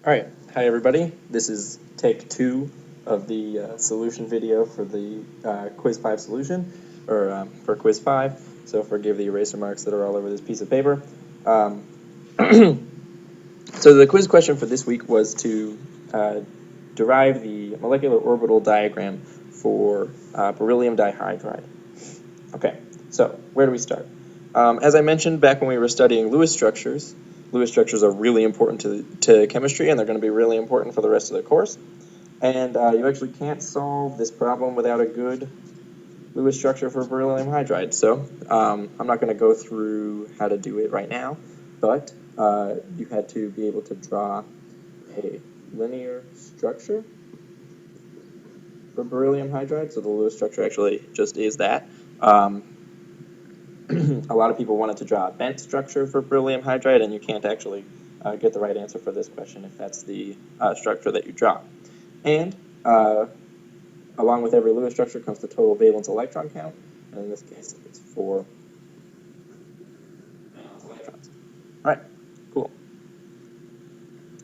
Alright, hi everybody. This is take 2 of the solution video for the Quiz 5 solution, or for Quiz 5, so forgive the eraser marks that are all over this piece of paper. So the quiz question for this week was to derive the molecular orbital diagram for beryllium dihydride. Okay, so where do we start? As I mentioned back when we were studying Lewis structures are really important to chemistry, and they're going to be really important for the rest of the course. And you actually can't solve this problem without a good Lewis structure for beryllium hydride. So I'm not going to go through how to do it right now, but you had to be able to draw a linear structure for beryllium hydride. So the Lewis structure actually just is that. A lot of people wanted to draw a bent structure for beryllium hydride, and you can't actually get the right answer for this question if that's the structure that you draw. And along with every Lewis structure comes the total valence electron count, and in this case it's 4 valence electrons. All right, cool.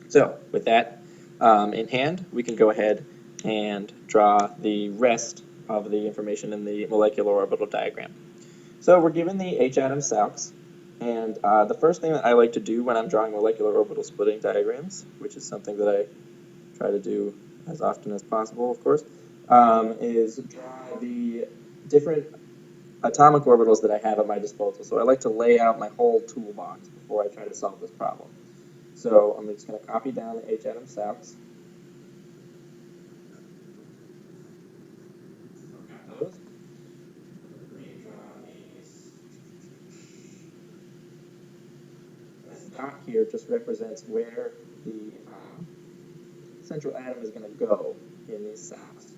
So with that in hand, we can go ahead and draw the rest of the information in the molecular orbital diagram. So we're given the H atom SALCs, and the first thing that I like to do when I'm drawing molecular orbital splitting diagrams, which is something that I try to do as often as possible, of course, is draw the different atomic orbitals that I have at my disposal. So I like to lay out my whole toolbox before I try to solve this problem. So I'm just going to copy down the H atom SALCs. This dot here just represents where the central atom is going to go in these SALCs.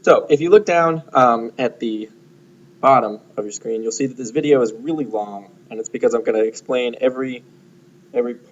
So if you look down at the bottom of your screen, you'll see that this video is really long, and it's because I'm going to explain every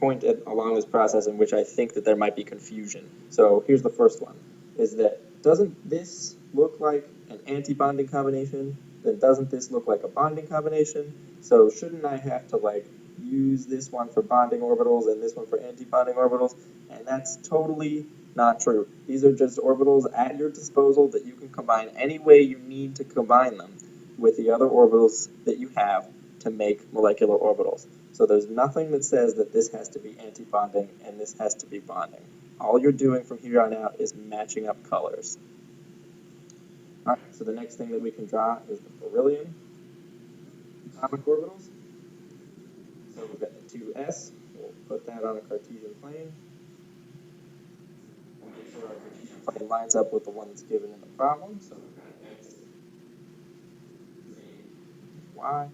point along this process in which I think that there might be confusion. So here's the first one, is that doesn't this look like an anti-bonding combination? Then doesn't this look like a bonding combination? So shouldn't I have to use this one for bonding orbitals and this one for anti-bonding orbitals? And that's totally not true. These are just orbitals at your disposal that you can combine any way you need to combine them with the other orbitals that you have to make molecular orbitals. So there's nothing that says that this has to be anti-bonding and this has to be bonding. All you're doing from here on out is matching up colors. All right, so the next thing that we can draw is the beryllium atomic orbitals. So we've got the 2s. We'll put that on a Cartesian plane. We'll make sure our Cartesian plane lines up with the one that's given in the problem. So we've got x, z, y.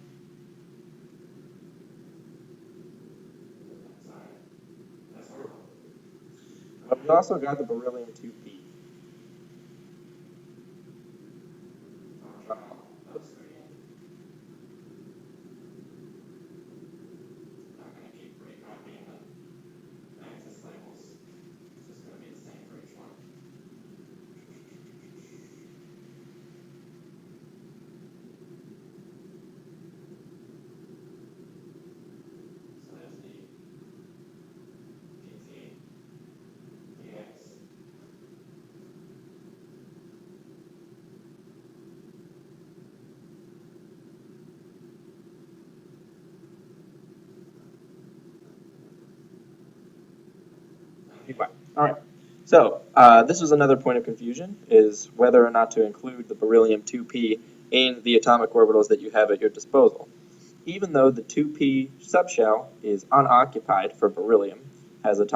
But we also got the beryllium 2p. All right. So this was another point of confusion, is whether or not to include the beryllium 2p in the atomic orbitals that you have at your disposal. Even though the 2p subshell is unoccupied for beryllium, has an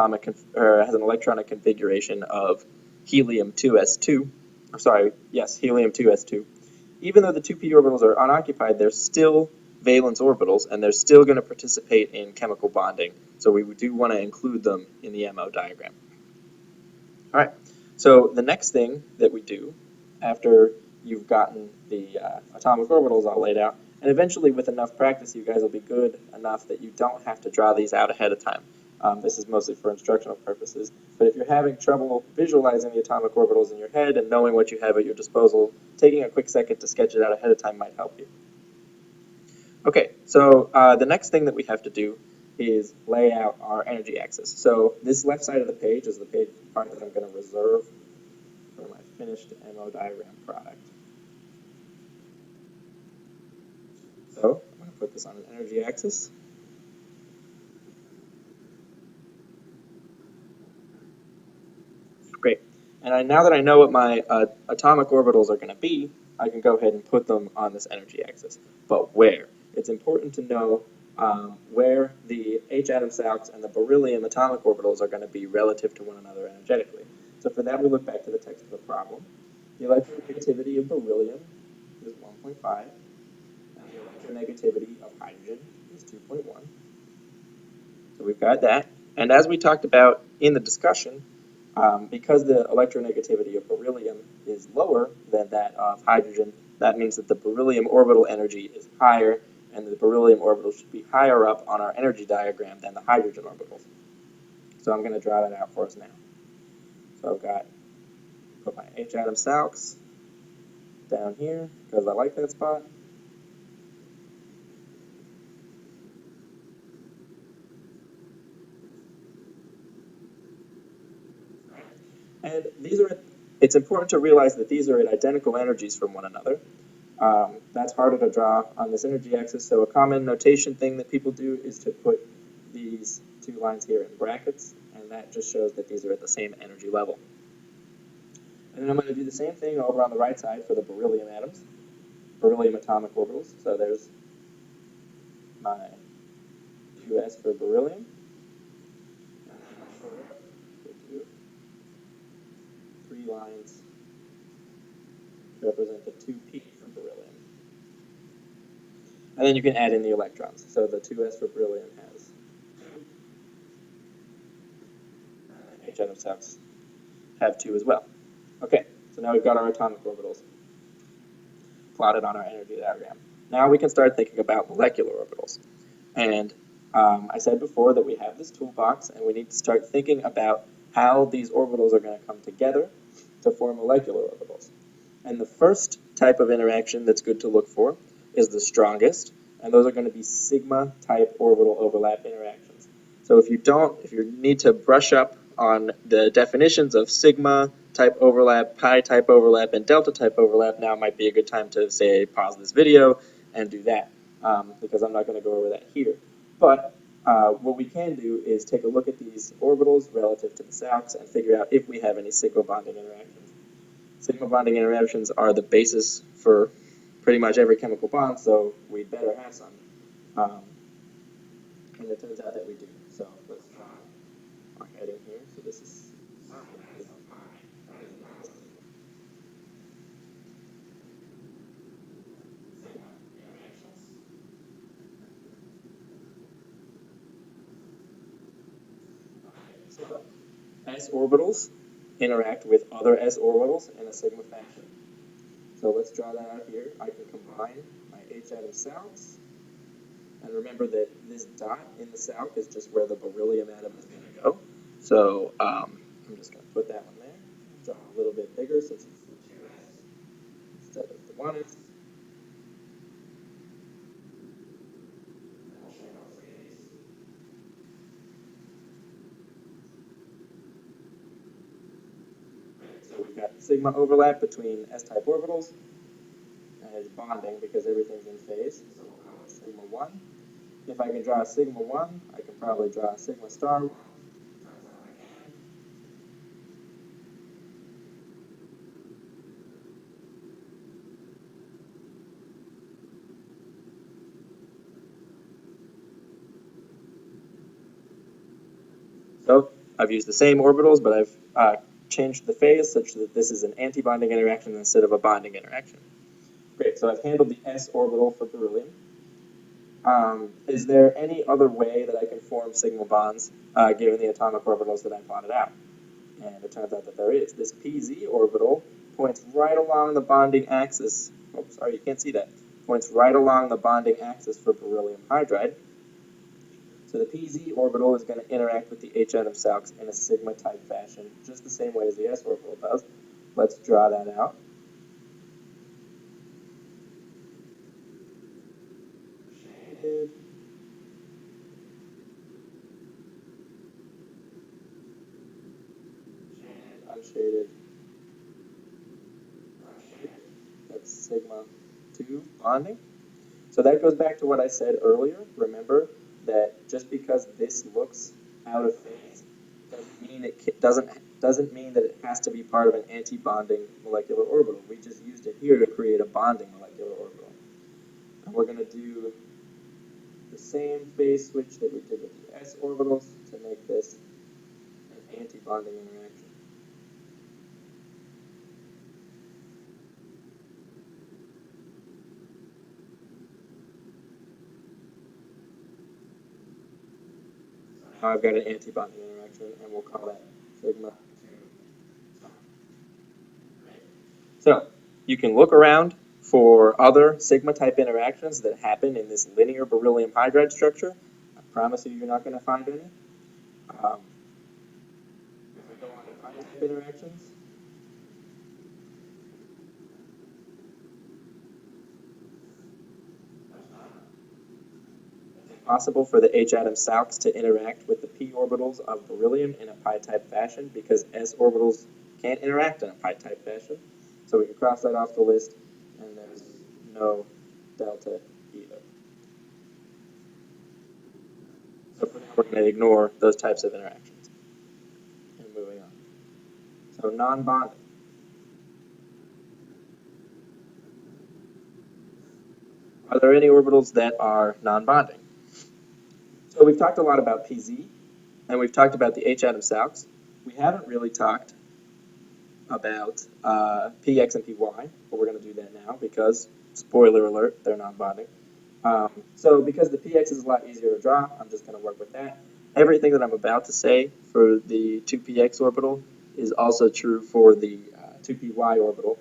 electronic configuration of helium 2s2, helium 2s2. Even though the 2p orbitals are unoccupied, they're still valence orbitals, and they're still going to participate in chemical bonding. So we do want to include them in the MO diagram. All right, so the next thing that we do after you've gotten the atomic orbitals all laid out, and eventually with enough practice you guys will be good enough that you don't have to draw these out ahead of time. This is mostly for instructional purposes. But if you're having trouble visualizing the atomic orbitals in your head and knowing what you have at your disposal, taking a quick second to sketch it out ahead of time might help you. Okay, so the next thing that we have to do is lay out our energy axis. So this left side of the page is the part that I'm going to reserve for my finished MO diagram product. So I'm going to put this on an energy axis. Great. And now that I know what my atomic orbitals are going to be, I can go ahead and put them on this energy axis. But where? It's important to know where the H atom salx and the beryllium atomic orbitals are going to be relative to one another energetically. So for that, we look back to the text of the problem. The electronegativity of beryllium is 1.5, and the electronegativity of hydrogen is 2.1. So we've got that. And as we talked about in the discussion, because the electronegativity of beryllium is lower than that of hydrogen, that means that the beryllium orbital energy is higher, and the beryllium orbital should be higher up on our energy diagram than the hydrogen orbitals. So I'm going to draw that out for us now. So I've put my H atom salx down here because I like that spot. And it's important to realize that these are at identical energies from one another. That's harder to draw on this energy axis, so a common notation thing that people do is to put these two lines here in brackets, and that just shows that these are at the same energy level. And then I'm going to do the same thing over on the right side for the beryllium atoms, beryllium atomic orbitals. So there's my 2s for beryllium. And then we'll do 3 lines to represent the 2p for beryllium. And then you can add in the electrons. So the 2s for beryllium has 2. And H atom salx have 2 as well. Okay, so now we've got our atomic orbitals plotted on our energy diagram. Now we can start thinking about molecular orbitals. And I said before that we have this toolbox, and we need to start thinking about how these orbitals are going to come together to form molecular orbitals. And the first type of interaction that's good to look for is the strongest, and those are going to be sigma-type orbital overlap interactions. So if you need to brush up on the definitions of sigma-type overlap, pi-type overlap, and delta-type overlap, now might be a good time to say pause this video and do that, because I'm not going to go over that here. But what we can do is take a look at these orbitals relative to the salx and figure out if we have any sigma bonding interactions. Sigma bonding interactions are the basis for pretty much every chemical bond, so we'd better have some. And it turns out that we do. So let's draw our heading here. So this is so s orbitals interact with other s orbitals in a sigma fashion. So let's draw that out here. I can combine my H atom salx. And remember that this dot in the salx is just where the beryllium atom is going to go. So I'm just going to put that one there. Draw a little bit bigger since it's the 2s instead of the 1s. So we've got sigma overlap between s-type orbitals, and it's bonding because everything's in phase. So we'll call it sigma 1. If I can draw a sigma 1, I can probably draw a sigma star 1. So I've used the same orbitals, but I've changed the phase such that this is an antibonding interaction instead of a bonding interaction. Great, so I've handled the s orbital for beryllium. Is there any other way that I can form sigma bonds given the atomic orbitals that I plotted out? And it turns out that there is. This pz orbital points right along the bonding axis. Oh, sorry, you can't see that. Points right along the bonding axis for beryllium hydride. So the PZ orbital is going to interact with the H atom SALCs in a sigma-type fashion, just the same way as the S orbital does. Let's draw that out. Shaded. Unshaded. That's sigma 2 bonding. So that goes back to what I said earlier. Remember that just because this looks out of phase doesn't mean that it has to be part of an anti-bonding molecular orbital. We just used it here to create a bonding molecular orbital. And we're going to do the same phase switch that we did with the s orbitals to make this an anti-bonding interaction. Now I've got an anti-bonding interaction, and we'll call that sigma 2. So you can look around for other sigma-type interactions that happen in this linear beryllium hydride structure. I promise you, you're not going to find any. If we go on to pi-type interactions, it's possible for the H atom SALCs to interact with the p orbitals of beryllium in a pi-type fashion because s orbitals can't interact in a pi-type fashion. So we can cross that off the list, and there's no delta either. So for now, we're going to ignore those types of interactions. And moving on. So non-bonding. Are there any orbitals that are non-bonding? So we've talked a lot about PZ, and we've talked about the H atom SALCs. We haven't really talked about PX and PY, but we're going to do that now because, spoiler alert, they're non-bonding. So because the PX is a lot easier to draw, I'm just going to work with that. Everything that I'm about to say for the 2px orbital is also true for the 2py orbital.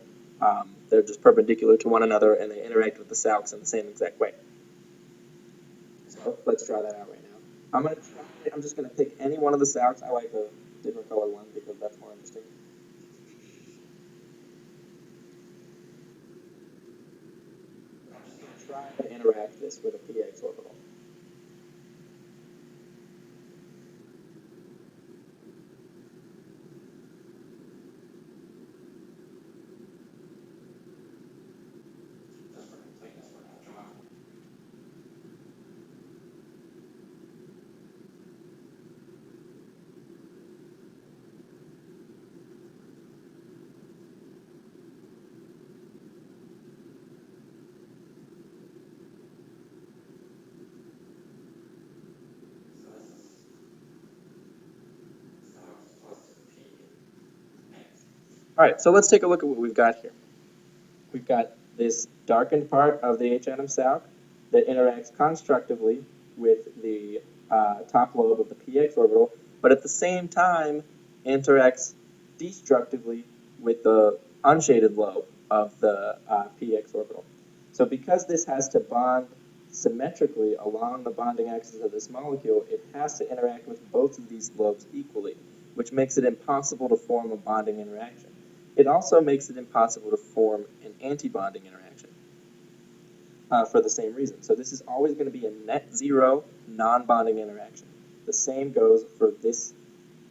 They're just perpendicular to one another, and they interact with the SALCs in the same exact way. So let's try that out right now. I'm just going to pick any one of the SALCs. I like a different color one because that's more interesting. Try to interact this with a px orbital. All right, so let's take a look at what we've got here. We've got this darkened part of the H atom SALC that interacts constructively with the top lobe of the px orbital, but at the same time interacts destructively with the unshaded lobe of the px orbital. So because this has to bond symmetrically along the bonding axis of this molecule, it has to interact with both of these lobes equally, which makes it impossible to form a bonding interaction. It also makes it impossible to form an antibonding interaction for the same reason. So this is always going to be a net zero non-bonding interaction. The same goes for this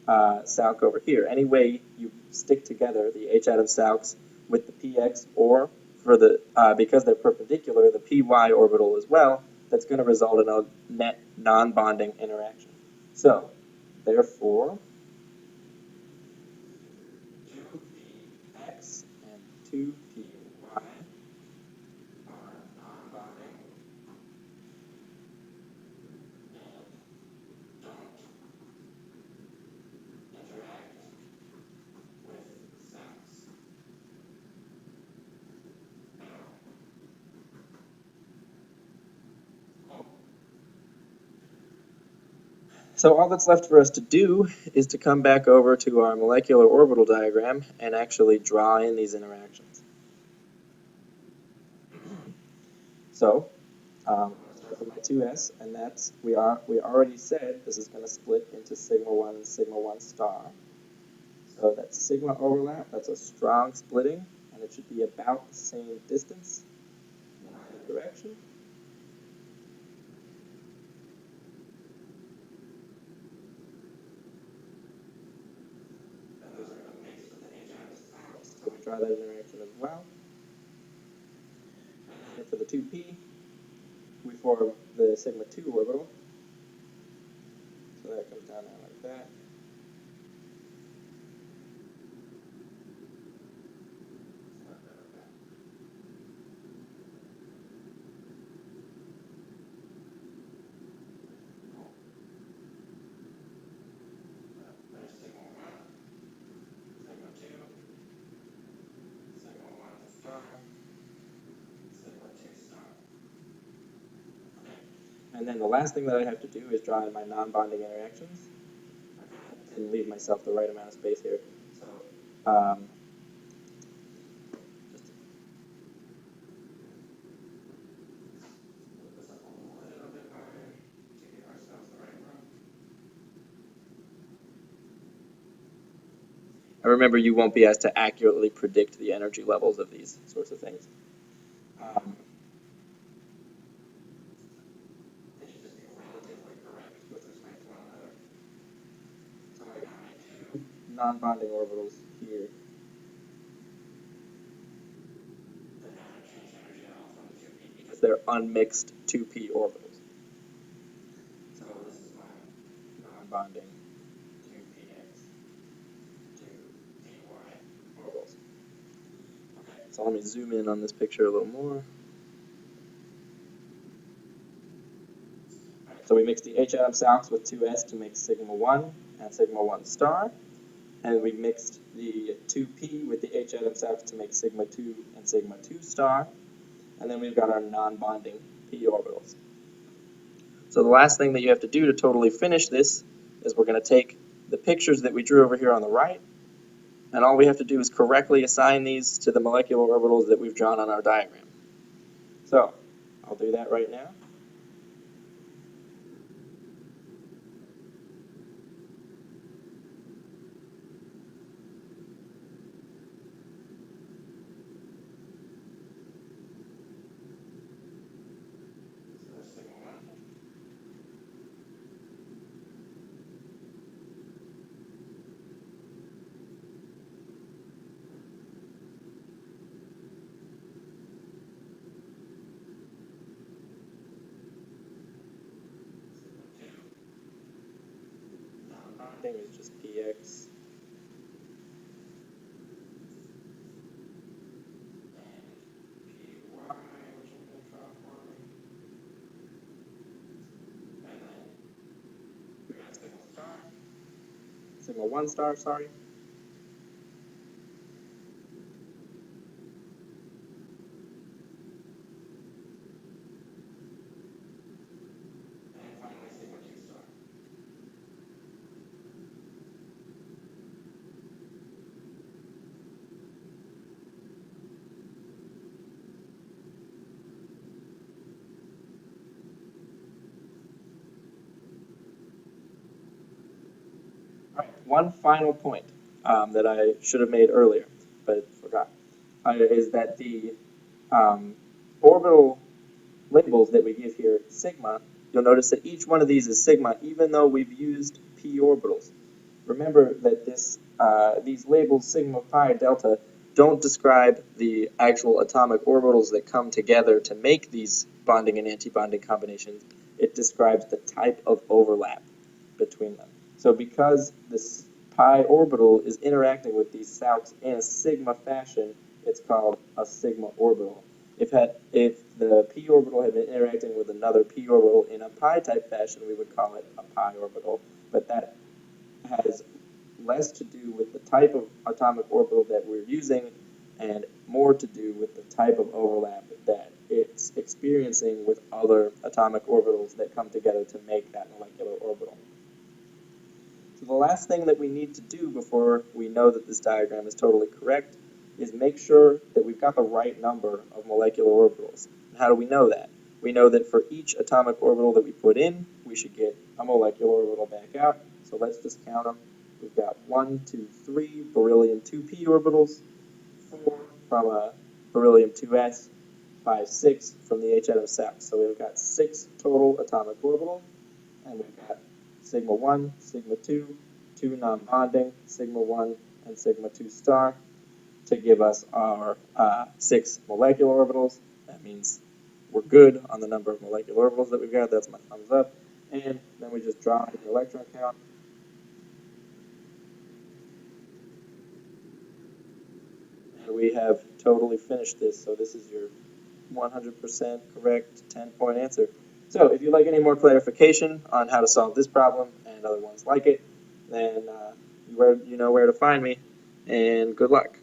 SALC over here. Any way you stick together the H atom SALCs with the PX, or for the because they're perpendicular, the PY orbital as well, that's going to result in a net non-bonding interaction. So therefore, 2px and 2py are non-bonding and don't interact with SALCs. So all that's left for us to do is to come back over to our molecular orbital diagram and actually draw in these interactions. So, let's start for my 2s, and that's, we already said this is going to split into sigma 1 and sigma 1 star. So that's sigma overlap, that's a strong splitting, and it should be about the same distance in either direction. So we draw that interaction as well. And for the 2p, we form the sigma 2 orbital. So that comes down now like that. And then the last thing that I have to do is draw in my non-bonding interactions and leave myself the right amount of space here. So, I remember you won't be asked to accurately predict the energy levels of these sorts of things. Non-bonding orbitals here. Because they're unmixed 2p orbitals. So this is my non-bonding 2px, 2py orbitals. Okay, so let me zoom in on this picture a little more. So we mixed the H atom salx with 2s to make sigma 1 and sigma 1 star. And we mixed the 2p with the H atom salx to make sigma 2 and sigma 2 star. And then we've got our non-bonding p orbitals. So the last thing that you have to do to totally finish this is we're going to take the pictures that we drew over here on the right, and all we have to do is correctly assign these to the molecular orbitals that we've drawn on our diagram. So I'll do that right now. Thing is just px. Sigma 1 star, sorry. All right, one final point that I should have made earlier, but forgot, is that the orbital labels that we give here, sigma, you'll notice that each one of these is sigma, even though we've used p orbitals. Remember that these labels, sigma, pi, delta, don't describe the actual atomic orbitals that come together to make these bonding and antibonding combinations. It describes the type of overlap between them. So because this pi orbital is interacting with these salx in a sigma fashion, it's called a sigma orbital. If the p orbital had been interacting with another p orbital in a pi type fashion, we would call it a pi orbital. But that has less to do with the type of atomic orbital that we're using and more to do with the type of overlap that it's experiencing with other atomic orbitals that come together to make that molecular orbital. So the last thing that we need to do before we know that this diagram is totally correct is make sure that we've got the right number of molecular orbitals. And how do we know that? we know that for each atomic orbital that we put in, we should get a molecular orbital back out. So let's just count them. We've got 1, 2, 3 beryllium 2p orbitals, 4 from a beryllium 2s, 5, 6 from the H atom sap. So we've got 6 total atomic orbitals, and we've got sigma 1, sigma 2, 2 non-bonding, sigma 1, and sigma 2 star to give us our 6 molecular orbitals. That means we're good on the number of molecular orbitals that we've got. That's my thumbs up. And then we just draw in the electron count. And we have totally finished this. So this is your 100% correct 10-point answer. So if you'd like any more clarification on how to solve this problem and other ones like it, then you know where to find me, and good luck.